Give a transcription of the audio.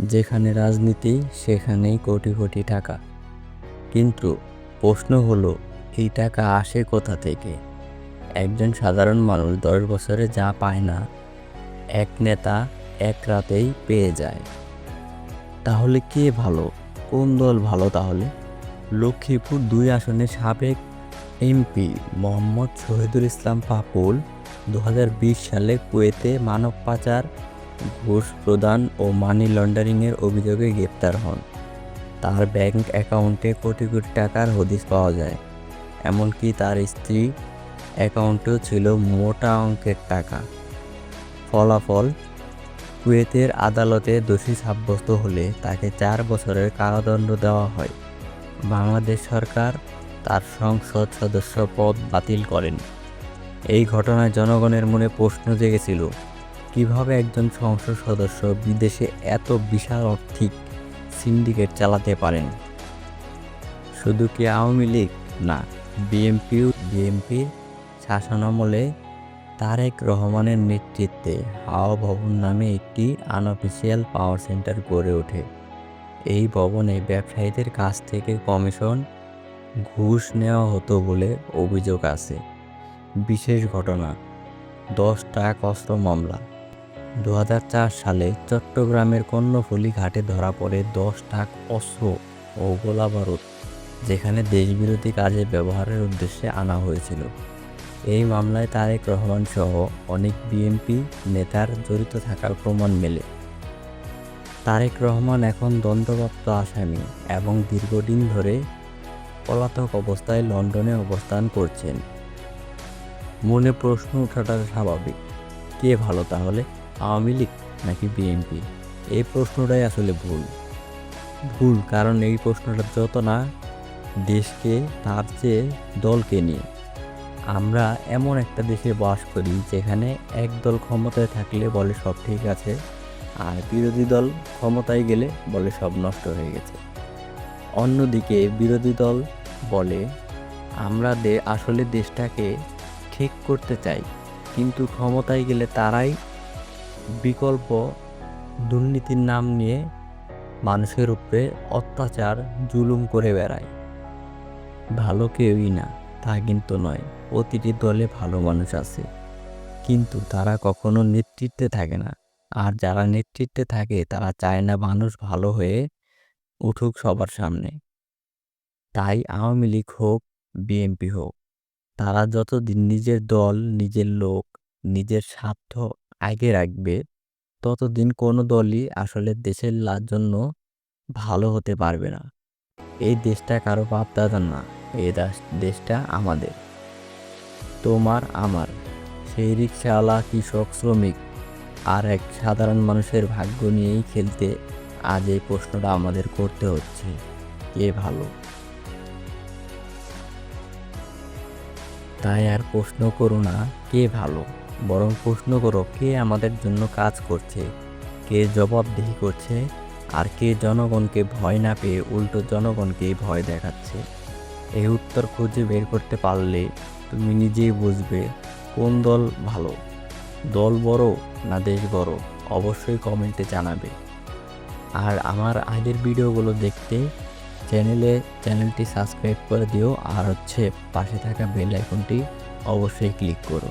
যেখানে রাজনীতি সেখানেই কোটি কোটি টাকা। কিন্তু প্রশ্ন হলো, এই টাকা আসে কোথা থেকে? একজন সাধারণ মানুষ 10 বছরে যা পায় না, এক নেতা এক রাতেই পেয়ে যায়। তাহলে কে ভালো? কোন দল ভালো তাহলে? লক্ষ্মীপুর 2 আসনের সাবেক এমপি মোহাম্মদ শহীদুল ইসলাম পাপুল 2020 সালে কুয়েতে মানব পাচার, ঘুষ প্রদান ও মানি লন্ডারিংয়ের অভিযোগে গ্রেপ্তার হন। তার ব্যাংক অ্যাকাউন্টে কোটি কোটি টাকার হদিস পাওয়া যায়। এমনকি তার স্ত্রী অ্যাকাউন্টেও ছিল মোটা অঙ্কের টাকা। ফলাফল, কুয়েতের আদালতে দোষী সাব্যস্ত হলে তাকে 4 বছরের কারাদণ্ড দেওয়া হয়। বাংলাদেশ সরকার তার সংসদ সদস্য পদ বাতিল করেন। এই ঘটনায় জনগণের মনে প্রশ্ন জেগেছিল, কিভাবে একজন সংসদ সদস্য বিদেশে এত বিশাল আর্থিক সিন্ডিকেট চালাতে পারেন? শুধু কি আওয়ামী লীগ না, বিএনপির শাসনামলে তারেক রহমানের নেতৃত্বে হাওয়া ভবন নামে একটি আনঅফিসিয়াল পাওয়ার সেন্টার গড়ে ওঠে। এই ভবনে ব্যবসায়ীদের কাছ থেকে কমিশন, ঘুষ নেওয়া হতো বলে অভিযোগ আছে। বিশেষ ঘটনা, 10 ট্রাক অস্ত্র মামলা। 2004 সালে চট্টগ্রামের কর্ণফুলী ঘাটে ধরা পড়ে 10 ট্রাক অস্ত্র ও গোলাবারুদ, যেখানে দেশবিরোধী কাজে ব্যবহারের উদ্দেশ্যে আনা হয়েছিল। এই মামলায় তারেক রহমান সহ অনেক বিএনপি নেতার জড়িত থাকার প্রমাণ মেলে। তারেক রহমান এখন দণ্ডপ্রাপ্ত আসামি এবং দীর্ঘদিন ধরে পলাতক অবস্থায় লন্ডনে অবস্থান করছেন। মনে প্রশ্ন ওঠাটা স্বাভাবিক, কে ভালো তাহলে, আওয়ামী লীগ নাকি বিএনপি? এই প্রশ্নটাই আসলে ভুল কারণ এই প্রশ্নটা যত না দেশকে, তার চেয়ে দলকে নিয়ে। আমরা এমন একটা দেশে বাস করি যেখানে এক দল ক্ষমতায় থাকলে বলে সব ঠিক আছে, আর বিরোধী দল ক্ষমতায় গেলে বলে সব নষ্ট হয়ে গেছে। অন্যদিকে বিরোধী দল বলে আমরা আসলে দেশটাকে ঠিক করতে চাই, কিন্তু ক্ষমতায় গেলে তারাই বিকল্প দুর্নীতির নাম নিয়ে মানুষের উপরে অত্যাচার, জুলুম করে বেড়ায়। ভালো কেউই না তা কিন্তু নয়, প্রতিটি দলে ভালো মানুষ আছে, কিন্তু তারা কখনো নেতৃত্বে থাকে না। আর যারা নেতৃত্বে থাকে তারা চায় না মানুষ ভালো হয়ে উঠুক সবার সামনে। তাই আওয়ামী লীগ হোক, বিএনপি হোক, তারা যতদিন নিজের দল, নিজের লোক, নিজের স্বার্থ আগে রাখবে, ততদিন কোনো দলই আসলে দেশের জন্য ভালো হতে পারবে না। এই দেশটা কারো বাপ দাদার না, এই দেশটা আমাদের, তোমার, আমার। সেই রিকশাওয়ালা, কৃষক, শ্রমিক আর এক সাধারণ মানুষের ভাগ্য নিয়েই খেলতে আজ এই প্রশ্নটা আমাদের করতে হচ্ছে, কে ভালো? তাই আর প্রশ্ন করো না কে ভালো, বরং প্রশ্ন করো কে আমাদের জন্য কাজ করছে, কে জবাবদিহি করছে, আর কে জনগণকে ভয় না পেয়ে উল্টো জনগণকেই ভয় দেখাচ্ছে। এই উত্তর খুঁজে বের করতে পারলে তুমি নিজেই বুঝবে কোন দল ভালো। দল বড় না দেশ বড়, অবশ্যই কমেন্টে জানাবে। আর আমার আগের ভিডিওগুলো দেখতে চ্যানেলটি সাবস্ক্রাইব করে দিও, আর পাশে থাকা বেল আইকনটি অবশ্যই ক্লিক করো।